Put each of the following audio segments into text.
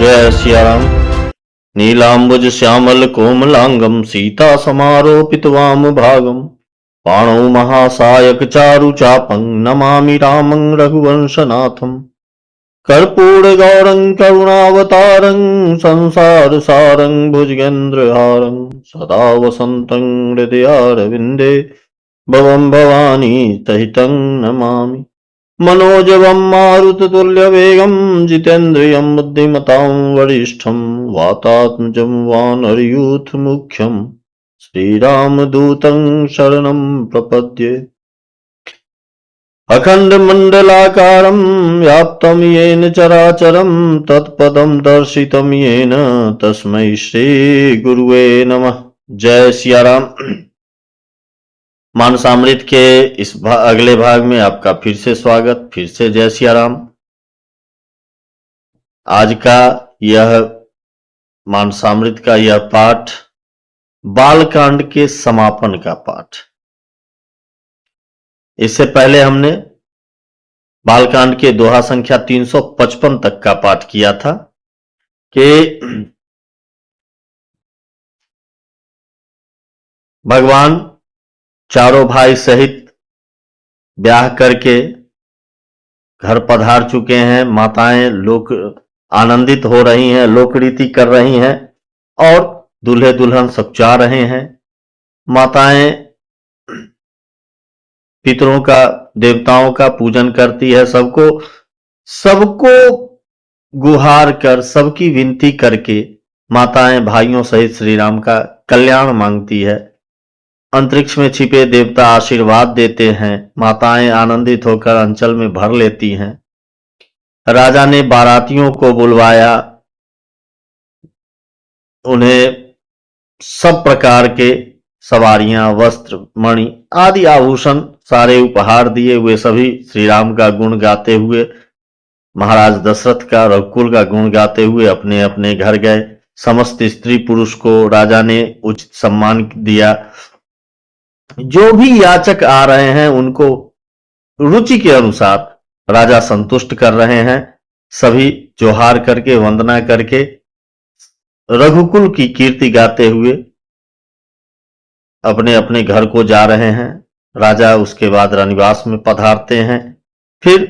जय सिया राम। नीलांबुज श्यामल कोमलांगम सीता समारोपित वाम भागम पाणौ महासायक चारु चापं नमामि रामं रघुवंशनाथम। कर्पूर गौरं करुणावतारं संसार सारं भुजगेन्द्रहारं सदा वसन्तं हृदयारविन्दे भवं भवानी सहितं नमामि। मनोजवं मारुततुल्यवेगं जितेन्द्रियं बुद्धिमतां वरिष्ठं वातात्मजं वानरयूथमुख्यं श्रीरामदूतं शरणं प्रपद्ये। अखण्डमण्डलाकारं व्याप्तं येन चराचरं तत्पदं दर्शितं येन तस्मै श्रीगुरुवे नमः। जय सिया राम। मानसामृत के इस अगले भाग में आपका फिर से स्वागत, फिर से जय सिया राम। आज का यह मानसामृत का यह पाठ बालकांड के समापन का पाठ। इससे पहले हमने बालकांड के दोहा संख्या 355 तक का पाठ किया था कि भगवान चारों भाई सहित ब्याह करके घर पधार चुके हैं। माताएं लोक आनंदित हो रही हैं, लोकरीति कर रही हैं और दूल्हे दुल्हन सब जा रहे हैं। माताएं पितरों का, देवताओं का पूजन करती है, सबको गुहार कर, सबकी विनती करके माताएं भाइयों सहित श्री राम का कल्याण मांगती है। अंतरिक्ष में छिपे देवता आशीर्वाद देते हैं। माताएं आनंदित होकर अंचल में भर लेती हैं। राजा ने बारातियों को बुलवाया, उन्हें सब प्रकार के सवारियां, वस्त्र, मणि आदि आभूषण सारे उपहार दिए। वे सभी श्री राम का गुण गाते हुए, महाराज दशरथ का, रघुकुल का गुण गाते हुए अपने अपने घर गए। समस्त स्त्री पुरुष को राजा ने उचित सम्मान दिया। जो भी याचक आ रहे हैं उनको रुचि के अनुसार राजा संतुष्ट कर रहे हैं। सभी जोहार करके, वंदना करके, रघुकुल की कीर्ति गाते हुए अपने अपने घर को जा रहे हैं। राजा उसके बाद रनिवास में पधारते हैं। फिर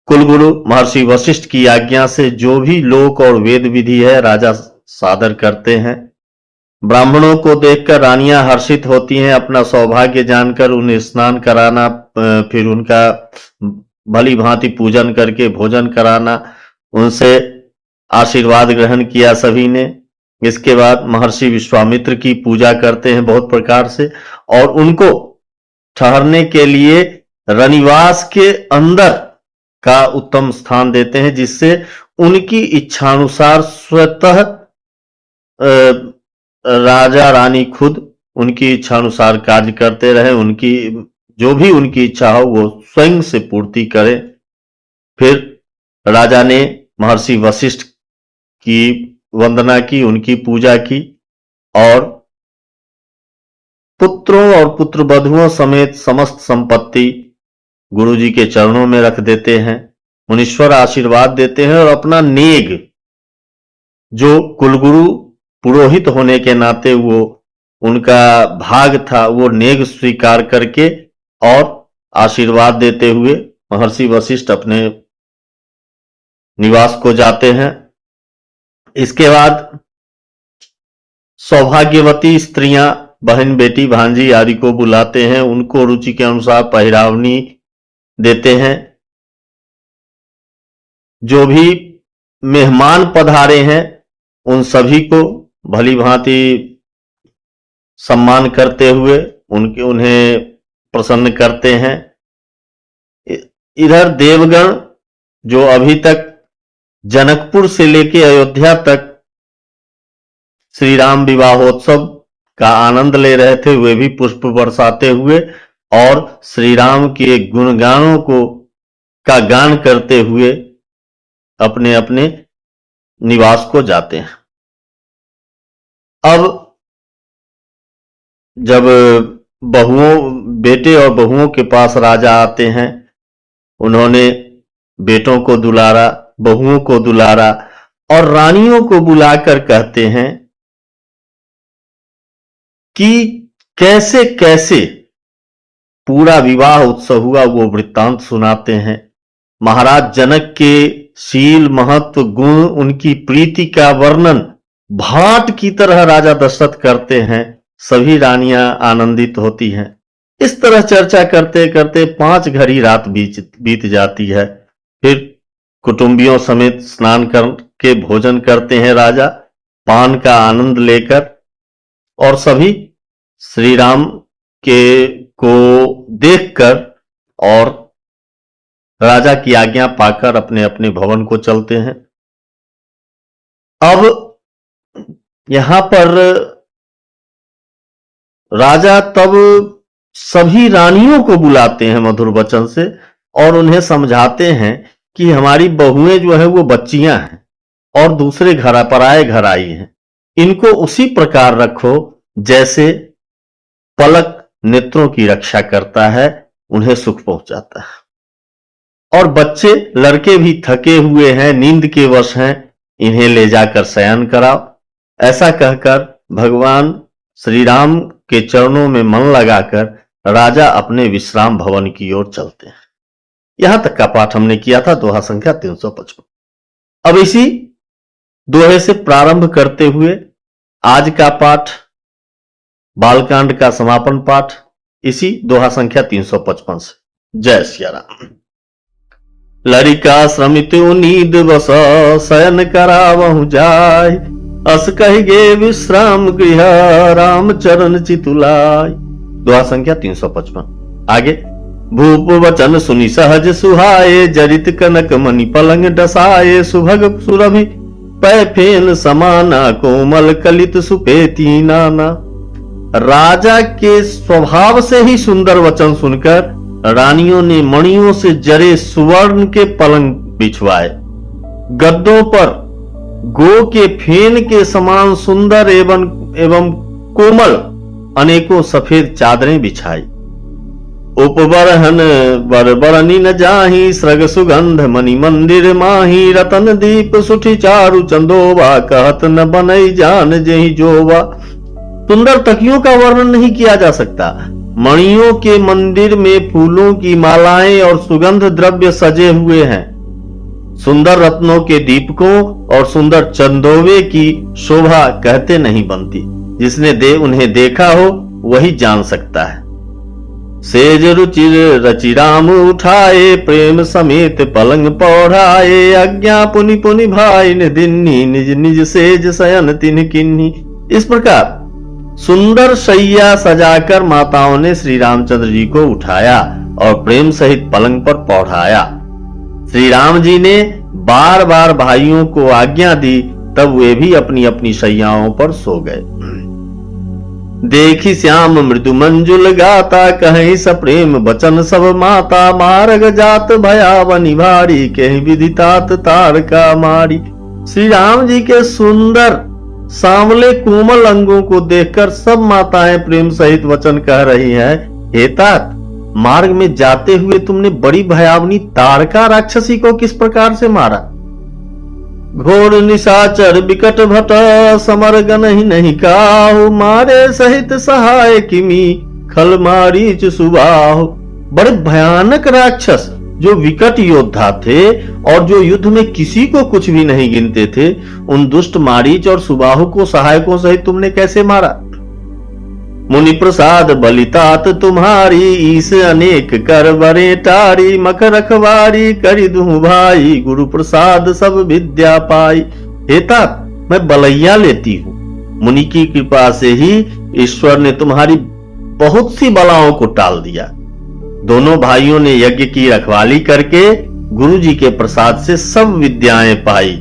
कुलगुरु महर्षि वशिष्ठ की आज्ञा से जो भी लोक और वेद विधि है राजा सादर करते हैं। ब्राह्मणों को देखकर रानियां हर्षित होती हैं। अपना सौभाग्य जानकर उन्हें स्नान कराना, फिर उनका भली भांति पूजन करके भोजन कराना, उनसे आशीर्वाद ग्रहण किया सभी ने। इसके बाद महर्षि विश्वामित्र की पूजा करते हैं बहुत प्रकार से और उनको ठहरने के लिए रनिवास के अंदर का उत्तम स्थान देते हैं, जिससे उनकी इच्छानुसार स्वतः राजा रानी खुद उनकी इच्छानुसार कार्य करते रहे। उनकी जो भी उनकी इच्छा हो वो स्वयं से पूर्ति करें। फिर राजा ने महर्षि वशिष्ठ की वंदना की, उनकी पूजा की और पुत्रों और पुत्र वधुओं समेत समस्त संपत्ति गुरुजी के चरणों में रख देते हैं। मुनीश्वर आशीर्वाद देते हैं और अपना नेग, जो कुलगुरु पुरोहित होने के नाते वो उनका भाग था, वो नेग स्वीकार करके और आशीर्वाद देते हुए महर्षि वशिष्ठ अपने निवास को जाते हैं। इसके बाद सौभाग्यवती स्त्रियां, बहन, बेटी, भांजी आदि को बुलाते हैं। उनको रुचि के अनुसार पहिरावनी देते हैं। जो भी मेहमान पधारे हैं उन सभी को भली भांति सम्मान करते हुए उन्हें प्रसन्न करते हैं। इधर देवगण जो अभी तक जनकपुर से लेके अयोध्या तक श्री राम विवाहोत्सव का आनंद ले रहे थे, वे भी पुष्प बरसाते हुए और श्री राम के गुणगानों का गान करते हुए अपने अपने निवास को जाते हैं। अब जब बेटे और बहुओं के पास राजा आते हैं, उन्होंने बेटों को दुलारा, बहुओं को दुलारा और रानियों को बुलाकर कहते हैं कि कैसे कैसे पूरा विवाह उत्सव हुआ, वो वृत्तांत सुनाते हैं। महाराज जनक के शील, महत्व, गुण, उनकी प्रीति का वर्णन भाट की तरह राजा दशरथ करते हैं। सभी रानियां आनंदित होती हैं। इस तरह चर्चा करते करते 5 घड़ी रात बीत जाती है। फिर कुटुंबियों समेत स्नान करके भोजन करते हैं राजा, पान का आनंद लेकर, और सभी श्री राम के को देखकर और राजा की आज्ञा पाकर अपने अपने भवन को चलते हैं। अब यहां पर राजा तब सभी रानियों को बुलाते हैं मधुर वचन से और उन्हें समझाते हैं कि हमारी बहुएं जो है वो बच्चियां हैं और दूसरे घर पराए घर आई हैं। इनको उसी प्रकार रखो जैसे पलक नेत्रों की रक्षा करता है, उन्हें सुख पहुंचाता है। और बच्चे लड़के भी थके हुए हैं, नींद के वश हैं, इन्हें ले जाकर शयन कराओ। ऐसा कहकर भगवान श्री राम के चरणों में मन लगाकर राजा अपने विश्राम भवन की ओर चलते हैं। यहां तक का पाठ हमने किया था, दोहा संख्या 355। अब इसी दोहे से प्रारंभ करते हुए आज का पाठ, बालकांड का समापन पाठ, इसी दोहा संख्या 355 से। जय सिया राम। लड़िका श्रमित नींद बस शयन करावहु जाय, अस कहि गे विश्राम गृह राम चरण चितुलाय। दोहा संख्या 355। आगे, भूप वचन सुनि सहज सुहाए, जरित कनक मणि पलंग डसाए, सुभग सुरभि पै फेन समाना, कोमल कलित सुपेती नाना। राजा के स्वभाव से ही सुंदर वचन सुनकर रानियों ने मणियों से जरे सुवर्ण के पलंग बिछवाए, गद्दों पर गो के फेन के समान सुंदर एवं कोमल अनेकों सफेद चादरें बिछाई। उपबरहन बरबरनी न जाही, सृग सुगंध मणि मंदिर माही, रतन दीप सुठी चारु चंदोवा, कहत न बनई जान जेहि जोवा। सुंदर तकियों का वर्णन नहीं किया जा सकता। मणियों के मंदिर में फूलों की मालाएं और सुगंध द्रव्य सजे हुए हैं। सुंदर रत्नों के दीपकों और सुंदर चंदोवे की शोभा कहते नहीं बनती। जिसने उन्हें देखा हो वही जान सकता है। सेज रुचिर रचि राम उठाए, प्रेम समेत पलंग पौढ़ाए, आज्ञा पुनि पुनि भाई ने दिन्नी, निज निज सेज शयन तिन्ह किन्ही। इस प्रकार सुंदर शैया सजाकर माताओं ने श्री रामचंद्र जी को उठाया और प्रेम सहित पलंग पर पौढ़ाया। श्री राम जी ने बार बार भाइयों को आज्ञा दी, तब वे भी अपनी अपनी शैयाओं पर सो गए। देखी श्याम मृदु मंजुल गाता, कहीं सप्रेम बचन सब माता, मार्ग जात भयावनी भारी, कहीं विदितात तारका मारी। श्री राम जी के सुंदर सांवले कोमल अंगों को देखकर सब माताएं प्रेम सहित वचन कह रही हैं, हे तात, मार्ग में जाते हुए तुमने बड़ी भयावनी तारका राक्षसी को किस प्रकार से मारा। घोर निशाचर विकट भट समर गन ही नहीं काहु, मारे सहित सहाय किमी खल मारीच सुबाहु। बड़े भयानक राक्षस जो विकट योद्धा थे और जो युद्ध में किसी को कुछ भी नहीं गिनते थे, उन दुष्ट मारीच और सुबाहु को सहायकों सहित तुमने कैसे मारा। मुनि प्रसाद बलितात तुम्हारी, ईस अनेक कर बरे टारी, मख रखवारी करी दूं भाई, गुरु प्रसाद सब विद्या पाई। हे तात, मैं बलैया लेती हूँ, मुनि की कृपा से ही ईश्वर ने तुम्हारी बहुत सी बलाओं को टाल दिया। दोनों भाइयों ने यज्ञ की रखवाली करके गुरु जी के प्रसाद से सब विद्याएं पाई।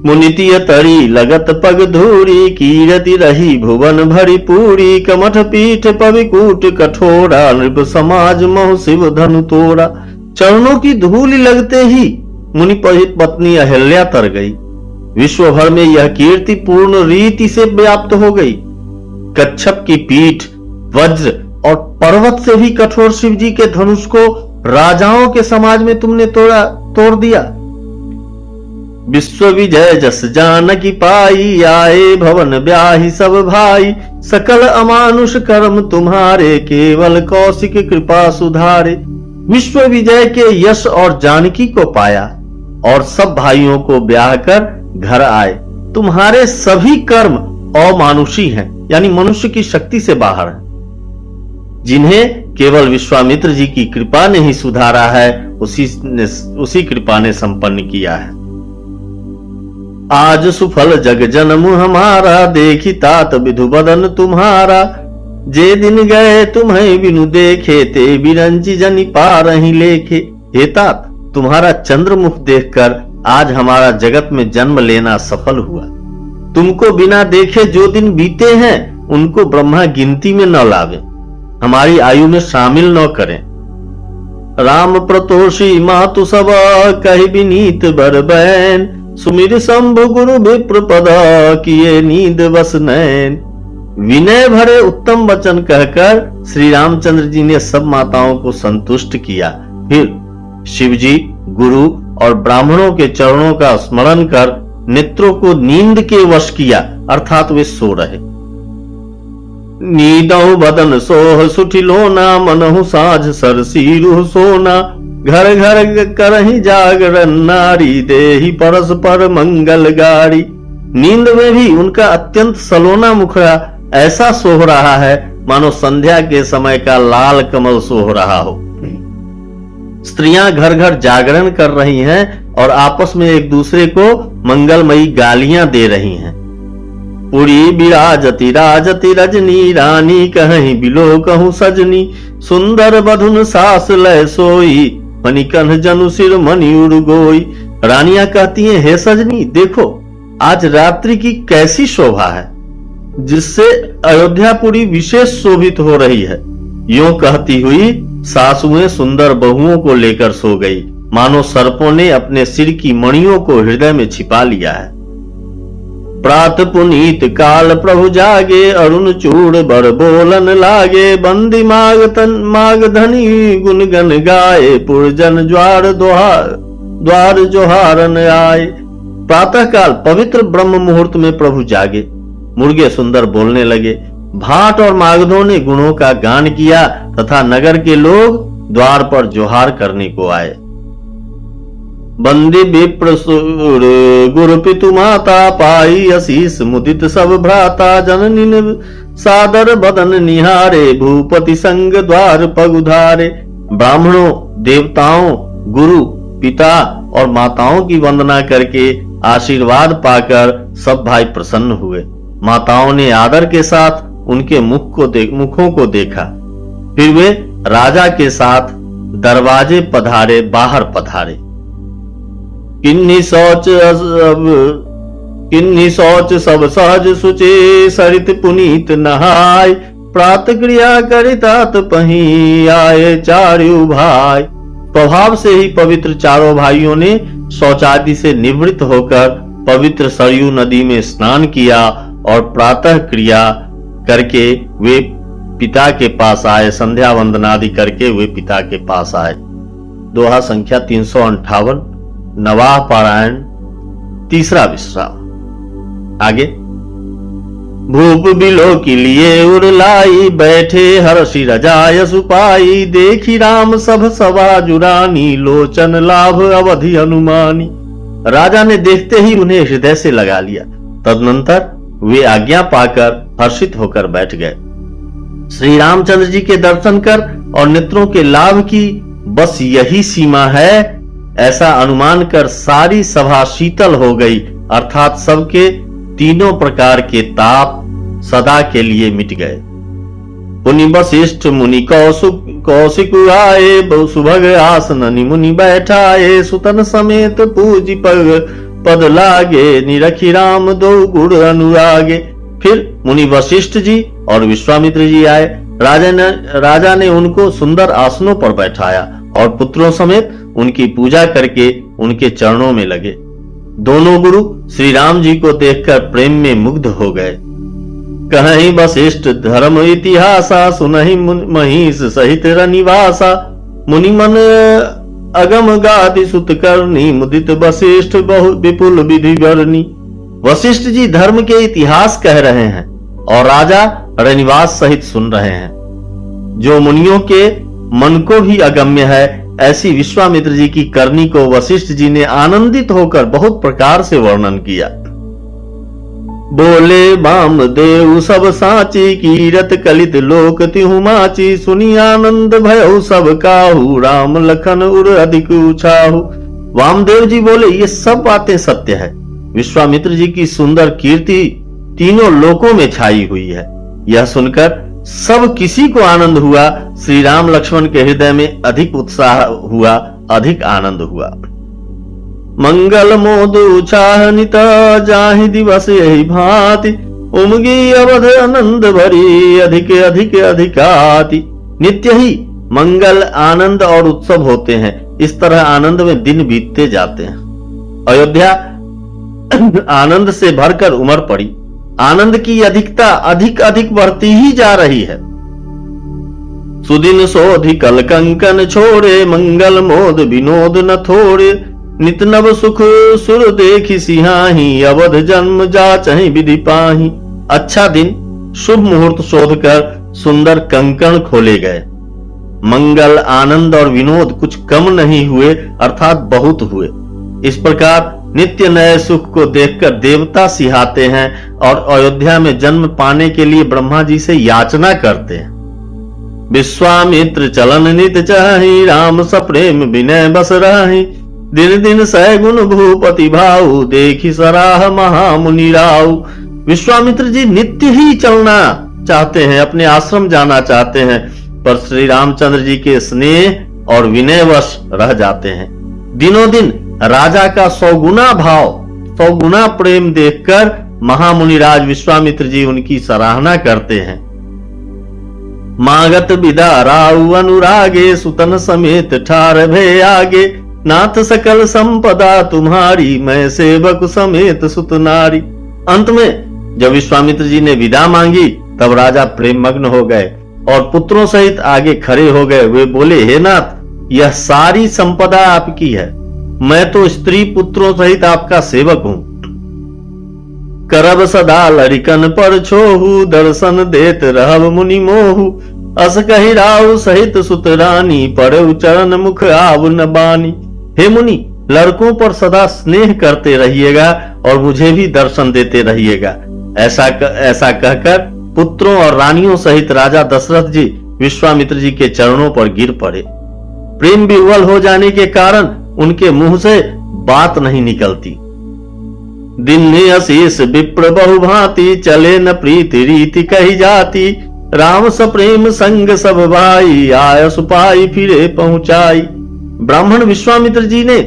मुनितिय तरी लगत पग धूरी, कीरति रही भुवन भरी पूरी, कमठ पीठ पविकूट कठोरा, नृप समाज महु शिव धनु तोड़ा। चरणों की धूलि लगते ही मुनि पत्नी अहिल्या तर गई। विश्व भर में यह कीर्ति पूर्ण रीति से व्याप्त हो गई। कच्छप की पीठ, वज्र और पर्वत से भी कठोर शिव जी के धनुष को राजाओं के समाज में तुमने तोड़ दिया। विश्व विजय जस जानकी पाई, आए भवन ब्याही सब भाई। सकल अमानुष कर्म तुम्हारे, केवल कौशिक कृपा सुधारे। विश्व विजय के यश और जानकी को पाया और सब भाइयों को ब्याह कर घर आए। तुम्हारे सभी कर्म अमानुषी हैं, यानी मनुष्य की शक्ति से बाहर हैं, जिन्हें केवल विश्वामित्र जी की कृपा ने ही सुधारा है, उसी कृपा ने संपन्न किया है। आज सुफल जग जन्म हमारा, देखी तात विधु बदन तुम्हारा। जे दिन गए तुम्हें बिनु देखे, ते बिरंची जनि पारहि लेखे। हे तात, तुम्हारा चंद्रमुख देखकर आज हमारा जगत में जन्म लेना सफल हुआ। तुमको बिना देखे जो दिन बीते हैं, उनको ब्रह्मा गिनती में न लावे, हमारी आयु में शामिल न करें। राम प्रतोषी मातु सब, कहि विनीत बर बैन। सुमिर शंभु गुरु विप्र पद, किए नींद बस नैन। विनय भरे उत्तम वचन कहकर श्री रामचंद्र जी ने सब माताओं को संतुष्ट किया। फिर शिवजी, गुरु और ब्राह्मणों के चरणों का स्मरण कर नेत्रों को नींद के वश किया, अर्थात वे सो रहे। नीदहु बदन सोह सुठिलोना, मनहु साझ सरसी रूह सोना। घर घर करहि जागरण, नारी देहि परस्पर मंगल गारी। नींद में भी उनका अत्यंत सलोना मुखड़ा ऐसा सोह रहा है मानो संध्या के समय का लाल कमल सोह रहा हो। स्त्रियां घर घर जागरण कर रही हैं और आपस में एक दूसरे को मंगलमयी गालियां दे रही हैं। पुरी बिराजती राजती रजनी, रानी कहीं बिलो कहूं सजनी। सुंदर बधुन सास लय सोई, मणिकंठ जनु सिर मणि उड़ गोई। रानियां कहती हैं, हे सजनी देखो, आज रात्रि की कैसी शोभा है, जिससे अयोध्यापुरी विशेष शोभित हो रही है। यूं कहती हुई सासुएं सुंदर बहुओं को लेकर सो गई, मानो सर्पों ने अपने सिर की मणियों को हृदय में छिपा लिया है। प्रात पुनीत काल प्रभु जागे, अरुण चूड़ बर बोलन लागे। बंदी माग धनी गुनगन गाए, पुरजन द्वार जोहारन आए। प्रातः काल पवित्र ब्रह्म मुहूर्त में प्रभु जागे, मुर्गे सुंदर बोलने लगे, भाट और मागधों ने गुणों का गान किया तथा नगर के लोग द्वार पर जोहार करने को आए। बंदी विप्र सुर गुरु पितु माता, पाई आशीष मुदित सब भ्राता। जननी सादर बदन निहारे, भूपति संग द्वार पगुधारे। ब्राह्मणों, देवताओं, गुरु, पिता और माताओं की वंदना करके आशीर्वाद पाकर सब भाई प्रसन्न हुए। माताओं ने आदर के साथ उनके मुखों को देखा। फिर वे राजा के साथ दरवाजे पधारे, बाहर पधारे। किन्नी सोच सब सहज सुचे, सरित पुनीत नहाय। प्रात क्रिया करितात पही, आए चारु भाई। स्वभाव से ही पवित्र चारों भाइयों ने शौचादि से निवृत्त होकर पवित्र सरयू नदी में स्नान किया और प्रातः क्रिया करके वे पिता के पास आए। संध्या वंदनादि करके वे पिता के पास आए। दोहा संख्या 358, नवाह पारायण, तीसरा विश्राम। आगे। भूप बिलो के लिए उड़लाई, बैठे हर्षि रजाय सुपाई। देखी राम सब सभा जुरानी, लोचन लाभ अवधि अनुमानी। राजा ने देखते ही उन्हें हृदय से लगा लिया। तदनंतर वे आज्ञा पाकर हर्षित होकर बैठ गए। श्री रामचंद्र जी के दर्शन कर और नेत्रों के लाभ की बस यही सीमा है, ऐसा अनुमान कर सारी सभा शीतल हो गई, अर्थात सबके तीनों प्रकार के ताप सदा के लिए मिट गए। मुनि वशिष्ठ मुनि कौशिक आए, सुभग आसन मुनि बैठाए। सुतन समेत पूजी पद लागे, निरखी राम दो गुण अनुरागे। फिर मुनि वशिष्ठ जी और विश्वामित्र जी आए। राजा ने उनको सुंदर आसनों पर बैठाया और पुत्रों समेत उनकी पूजा करके उनके चरणों में लगे। दोनों गुरु श्री राम जी को देखकर प्रेम में मुग्ध हो गए। कहीं वशिष्ठ धर्म इतिहासा, सुनहि महिष सहित रनिवासा। मुनि मन अगम गादि सुत करनी मुदित वशिष्ठ बहु विपुल विधि वर्णी। वशिष्ठ जी धर्म के इतिहास कह रहे हैं और राजा रनिवास सहित सुन रहे हैं। जो मुनियों के मन को भी अगम्य है, ऐसी विश्वामित्र जी की करनी को वशिष्ठ जी ने आनंदित होकर बहुत प्रकार से वर्णन किया। बोले वामदेव सब साची, कीरत कलित लोक तिहु माची। सुनी आनंद भयउ सब काहू, राम लखन उर अधिक उछाहू। वामदेव जी बोले ये सब बातें सत्य है। विश्वामित्र जी की सुंदर कीर्ति तीनों लोकों में छाई हुई है। यह सुनकर सब किसी को आनंद हुआ। श्री राम लक्ष्मण के हृदय में अधिक उत्साह हुआ, अधिक आनंद हुआ। मंगल मोद उछाहनित, जाहि दिवस यही भांति। उमगी अवध आनंद भरी, अधिक अधिक अधिकाति। नित्य ही मंगल, आनंद और उत्सव होते हैं। इस तरह आनंद में दिन बीतते जाते हैं। अयोध्या आनंद से भरकर उमड़ पड़ी। आनंद की अधिकता अधिक अधिक बढ़ती ही जा रही है। सुदिन सोधि कल कंकन छोड़े, मंगल मोद विनोद न थोड़े। नित नव सुख सुर देखी सिहाही, अवध जन्म जाचहि विधि पाही। अच्छा दिन शुभ मुहूर्त शोध कर सुंदर कंकण खोले गए। मंगल, आनंद और विनोद कुछ कम नहीं हुए, अर्थात बहुत हुए। इस प्रकार नित्य नए सुख को देखकर देवता सिहाते हैं और अयोध्या में जन्म पाने के लिए ब्रह्मा जी से याचना करते हैं। विश्वामित्र चलन नित चाहि, राम सप्रेम विनय बस राहि। दिन दिन सैगुण भूपति भाऊ, देखी सराह महामुनि राऊ। विश्वामित्र जी नित्य ही चलना चाहते हैं, अपने आश्रम जाना चाहते हैं, पर श्री रामचंद्र जी के स्नेह और विनयवश रह जाते हैं। दिनों दिन राजा का 100 गुना भाव, 100 गुना प्रेम देखकर महामुनिराज विश्वामित्र जी उनकी सराहना करते हैं। मागत विदा राउ अनुरागे, सुतन समेत ठार भय आगे। नाथ सकल संपदा तुम्हारी, मैं सेवक समेत सुत नारी। अंत में जब विश्वामित्र जी ने विदा मांगी तब राजा प्रेम मग्न हो गए और पुत्रों सहित आगे खड़े हो गए। वे बोले, हे नाथ, यह सारी संपदा आपकी है, मैं तो स्त्री पुत्रों सहित आपका सेवक हूं। करब सदा लरिकन पर छोहू, दर्शन देत रहब मुनि मोहू। अस कहि राउ सहित सुत रानी, पड़े चरण मुख आव न बानी। हे मुनि, लड़कों पर सदा स्नेह करते रहिएगा और मुझे भी दर्शन देते रहिएगा। ऐसा कहकर पुत्रों और रानियों सहित राजा दशरथ जी विश्वामित्र जी के चरणों पर गिर पड़े। प्रेम विह्वल हो जाने के कारण उनके मुंह से बात नहीं निकलती। दिन अशीष विप्र बहुभांति, चले न प्रीति रीति कही जाती। राम सप्रेम संग सब भाई, आय सुपाई फिरे पहुंचाई। ब्राह्मण विश्वामित्र जी ने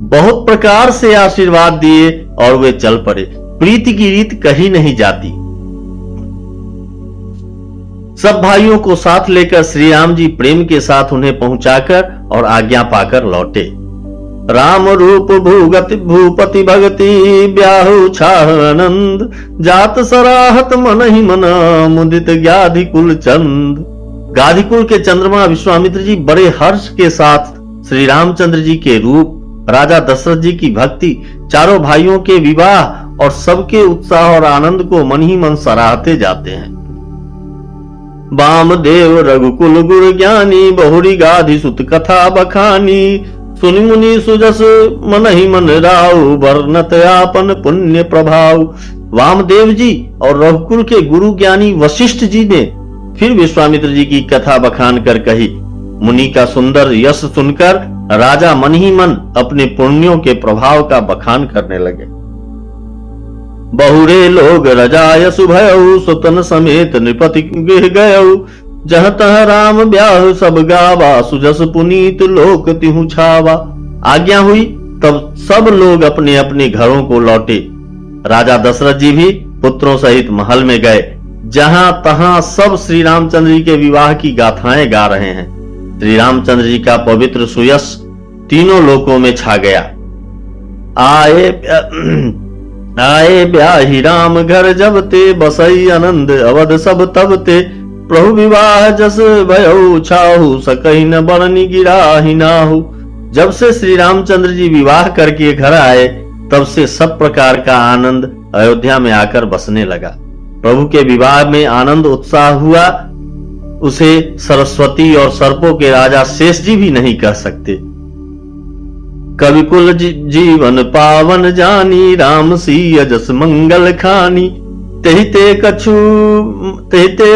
बहुत प्रकार से आशीर्वाद दिए और वे चल पड़े। प्रीति की रीत कही नहीं जाती। सब भाइयों को साथ लेकर श्री राम जी प्रेम के साथ उन्हें पहुंचाकर और आज्ञा पाकर लौटे। राम रूप भूगति भूपति भगति, ब्याहु छाह आनंद। जात सराहत मन ही मना, मुदित गाधि कुल चंद। गाधि कुल के चंद्रमा विश्वामित्र जी बड़े हर्ष के साथ श्री रामचंद्र जी के रूप, राजा दशरथ जी की भक्ति, चारों भाइयों के विवाह और सबके उत्साह और आनंद को मन ही मन सराहते जाते हैं। वामदेव रघुकुल गुरु ज्ञानी, बहुरी गाधि सुत कथा बखानी। सुनि मुनि सुजस मन ही मन राव, वर्णत आपन पुण्य प्रभाव। वामदेव जी और रघुकुल के गुरु ज्ञानी वशिष्ठ जी ने फिर विश्वामित्र जी की कथा बखान कर कही। मुनि का सुंदर यश सुनकर राजा मन ही मन अपने पुण्यों के प्रभाव का बखान करने लगे। बहुरे लोग रजाय सुभयउ, सुतन समेत नृपति गृह गयउ। जह तह राम ब्याह सब गावा, सुजस पुनीत लोक तिहु छावा। आज्ञा हुई तब सब लोग अपने अपने घरों को लौटे। राजा दशरथ जी भी पुत्रों सहित महल में गए। जहां तहां सब श्री रामचंद्र जी के विवाह की गाथाएं गा रहे हैं। श्री रामचंद्र जी का पवित्र सुयश तीनों लोकों में छा गया। आए ब्याही राम घर जब ते, बसई आनंद अवध सब तब ते। प्रभु विवाह जस भयउ छाहु, सकहि न बरनी गिराहि नाहु। जब से श्री रामचंद्र जी विवाह करके घर आए तब से सब प्रकार का आनंद अयोध्या में आकर बसने लगा। प्रभु के विवाह में आनंद उत्साह हुआ, उसे सरस्वती और सर्पों के राजा शेष जी भी नहीं कह सकते। कविकुल जीवन पावन जानी, राम सिय जस मंगल खानी, तेहिते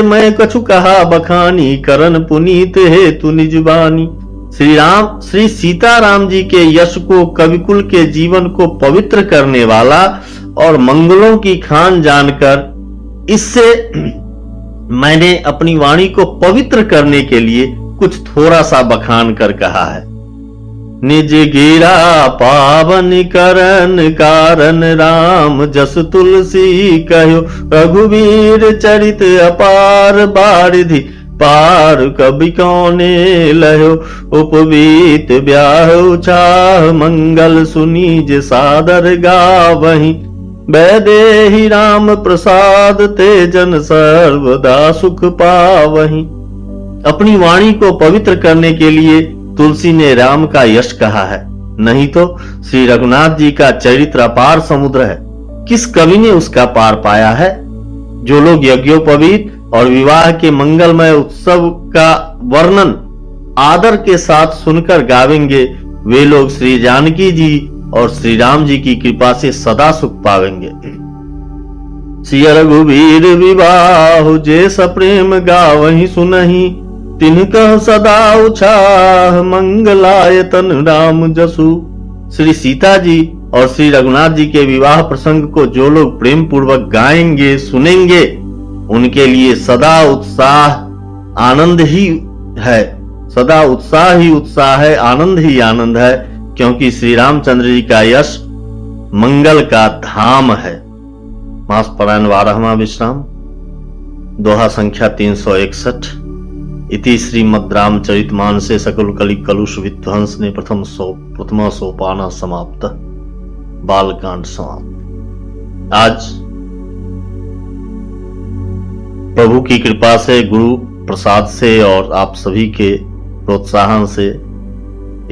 मैं कछु कहा बखानी, करन पुनीत हेतु निज बानी। श्री सीताराम जी के यश को, कविकुल के जीवन को पवित्र करने वाला और मंगलों की खान जानकर इससे मैंने अपनी वाणी को पवित्र करने के लिए कुछ थोड़ा सा बखान कर कहा है। निज गिरा पावन करन कारण, राम जस तुलसी कहो, रघुवीर चरित अपार, बारिधि पार कवि कौने लहो, उपवीत ब्याह चाह, मंगल सुनी जे सादर गावहीं, वैदेही राम प्रसाद, ते जन सर्वदा सुख पावहीं। अपनी वाणी को पवित्र करने के लिए तुलसी ने राम का यश कहा है, नहीं तो श्री रघुनाथ जी का चरित्र अपार समुद्र है, किस कवि ने उसका पार पाया है। जो लोग यज्ञोपवीत और विवाह के मंगलमय उत्सव का वर्णन आदर के साथ सुनकर गावेंगे, वे लोग श्री जानकी जी और श्री राम जी की कृपा से सदा सुख पावेंगे। श्री रघुवीर विवाह जे सप्रेम गावहीं सुनहीं, तिनकह सदा उछाह, मंगलायतन राम जसु। श्री सीता जी और श्री रघुनाथ जी के विवाह प्रसंग को जो लोग प्रेम पूर्वक गाएंगे सुनेंगे, उनके लिए सदा उत्साह आनंद ही है, सदा उत्साह ही उत्साह है, आनंद ही आनंद है, क्योंकि श्री रामचंद्र जी का यश मंगल का धाम है। मास पारायण 12वां विश्राम, दोहा संख्या 361। इति श्रीमद् रामचरितमानसे सकल कलि कलुष विध्वंस ने प्रथम सोपान समाप्त, बालकांड समाप्त। आज प्रभु की कृपा से, गुरु प्रसाद से और आप सभी के प्रोत्साहन से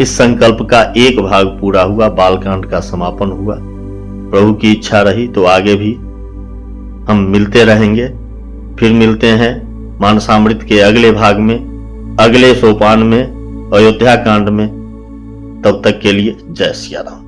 इस संकल्प का एक भाग पूरा हुआ, बालकांड का समापन हुआ। प्रभु की इच्छा रही तो आगे भी हम मिलते रहेंगे। फिर मिलते हैं मानसामृत के अगले भाग में, अगले सोपान में, अयोध्या कांड में। तब तक के लिए जय सिया राम।